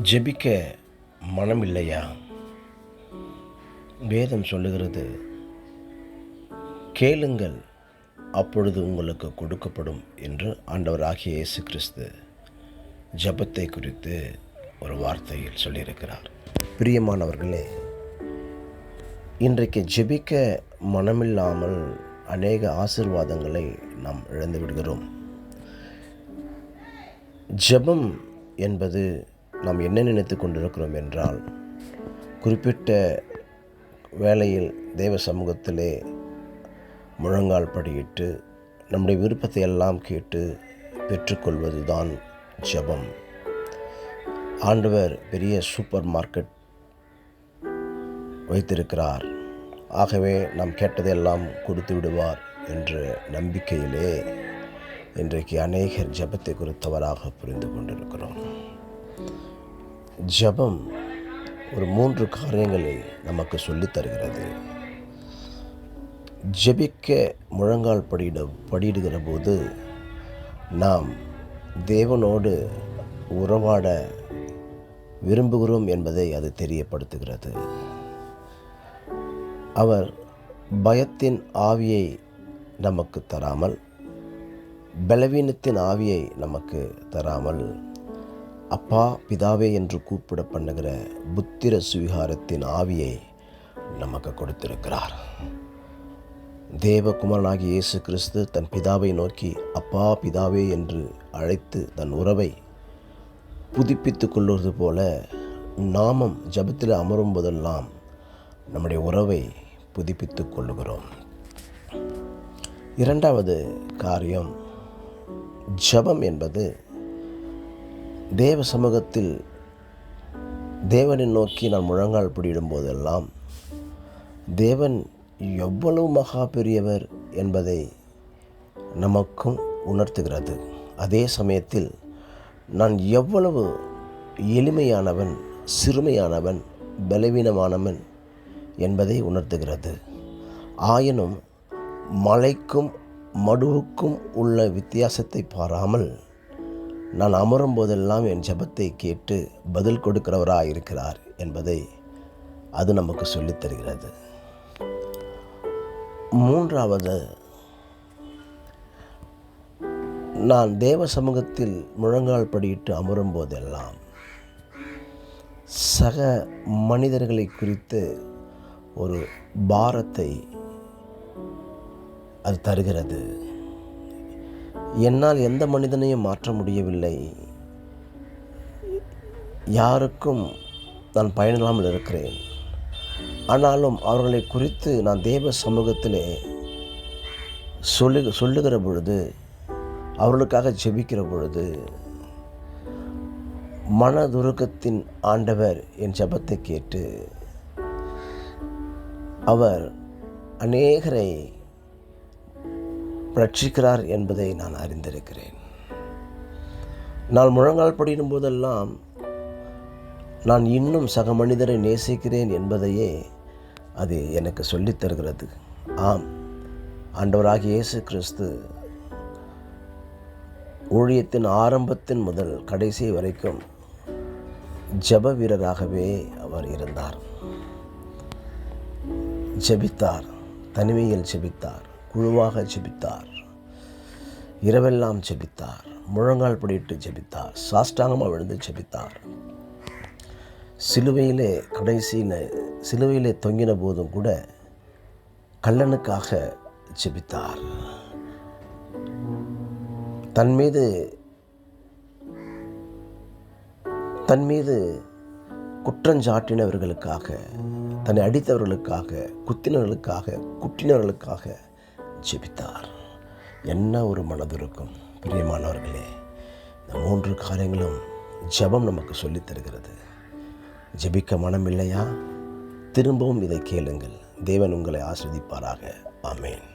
ஜெபிக்க மனம் இல்லையா? வேதம் சொல்லுகிறது, கேளுங்கள் அப்பொழுது உங்களுக்கு கொடுக்கப்படும் என்று ஆண்டவராகிய இயேசு கிறிஸ்து ஜெபத்தை குறித்து ஒரு வார்த்தையில் சொல்லியிருக்கிறார். பிரியமானவர்களே, இன்றைக்கு ஜெபிக்க மனமில்லாமல் அநேக ஆசீர்வாதங்களை நாம் இழந்து விடுகிறோம். ஜெபம் என்பது நாம் என்ன நினைத்து கொண்டிருக்கிறோம் என்றால், குறிப்பிட்ட வேளையில் தேவ சமூகத்திலே முழங்கால் படியிட்டு நம்முடைய விருப்பத்தை எல்லாம் கேட்டு பெற்றுக்கொள்வது தான் ஜெபம். ஆண்டவர் பெரிய சூப்பர் மார்க்கெட் வைத்திருக்கிறார், ஆகவே நாம் கேட்டதெல்லாம் கொடுத்து விடுவார் என்ற நம்பிக்கையிலே இன்றைக்கு அநேகர் ஜெபத்தை குறித்தவராக புரிந்து கொண்டிருக்கிறோம். ஜெபம் ஒரு 3 காரியங்களை நமக்கு சொல்லித் தருகிறது. ஜெபிக்க முழங்கால் படியிடுகிற போது நாம் தேவனோடு உறவாட விரும்புகிறோம் என்பதை அது தெரியப்படுத்துகிறது. அவர் பயத்தின் ஆவியை நமக்கு தராமல், பலவீனத்தின் ஆவியை நமக்கு தராமல், அப்பா பிதாவே என்று கூப்பிட பண்ணுகிற புத்திர சுவிகாரத்தின் ஆவியை நமக்கு கொடுத்திருக்கிறார். தேவகுமாரனாகிய இயேசு கிறிஸ்து தன் பிதாவை நோக்கி அப்பா பிதாவே என்று அழைத்து தன் உறவை புதுப்பித்து கொள்வது போல, நாமும் ஜெபத்தில் அமரும் போதெல்லாம் நம்முடைய உறவை புதுப்பித்து கொள்ளுகிறோம். 2வது காரியம், ஜெபம் என்பது தேவ சமூகத்தில் தேவனை நோக்கி நான் முழங்கால் படியிடும் போதெல்லாம் தேவன் எவ்வளவு மகா பெரியவர் என்பதை நமக்கும் உணர்த்துகிறது. அதே சமயத்தில் நான் எவ்வளவு எளிமையானவன், சிறுமையானவன், பலவீனமானவன் என்பதை உணர்த்துகிறது. ஆயினும் மலைக்கும் மடுவுக்கும் உள்ள வித்தியாசத்தை பாராமல் நான் அமரும் போதெல்லாம் என் ஜெபத்தை கேட்டு பதில் கொடுக்கிறவராக இருக்கிறார் என்பதை அது நமக்கு சொல்லித் தருகிறது. 3வது, நான் தேவ சமூகத்தில் முழங்கால் படியிட்டு அமரும் போதெல்லாம் சக மனிதர்களை குறித்து ஒரு பாரத்தை அது தருகிறது. என்னால் எந்த மனிதனையும் மாற்ற முடியவில்லை, யாருக்கும் நான் பயனில்லாமல் இருக்கிறேன். ஆனாலும் அவர்களை குறித்து நான் தேவ சமூகத்திலே சொல்லுகிற பொழுது, அவர்களுக்காக ஜெபிக்கிற பொழுது, மனதுருக்கத்தின் ஆண்டவர் என் ஜெபத்தை கேட்டு அவர் அநேகரை ரட்சிக்கிறார் என்பதை நான் அறிந்திருக்கிறேன். நான் முழங்கால் படியிடும் போதெல்லாம் நான் இன்னும் சக மனிதரை நேசிக்கிறேன் என்பதையே அது எனக்கு சொல்லித் தருகிறது. ஆம், ஆண்டவராகிய இயேசு கிறிஸ்து ஊழியத்தின் ஆரம்பத்தின் முதல் கடைசி வரைக்கும் ஜெப வீரராகவே அவர் இருந்தார். ஜெபித்தார், தனிமையில் ஜெபித்தார், குழுவாக ஜெபித்தார், இரவெல்லாம் ஜெபித்தார், முழங்கால் படியிட்டு ஜெபித்தார், சாஷ்டாங்கமாக விழுந்து ஜெபித்தார். சிலுவையிலே தொங்கின போதும் கூட கள்ளனுக்காக ஜெபித்தார். தன் மீது குற்றஞ்சாட்டினவர்களுக்காக, தன்னை அடித்தவர்களுக்காக, குட்டினவர்களுக்காக ஜெபித்தார். என்ன ஒரு மனதுருக்கம்! பிரியமானவர்களே, இந்த 3 காரியங்களும் ஜெபம் நமக்கு சொல்லித் தருகிறது. ஜெபிக்க மனம் இல்லையா? திரும்பவும் இதை கேளுங்கள். தேவன் உங்களை ஆசீர்வதிப்பாராக. ஆமென்.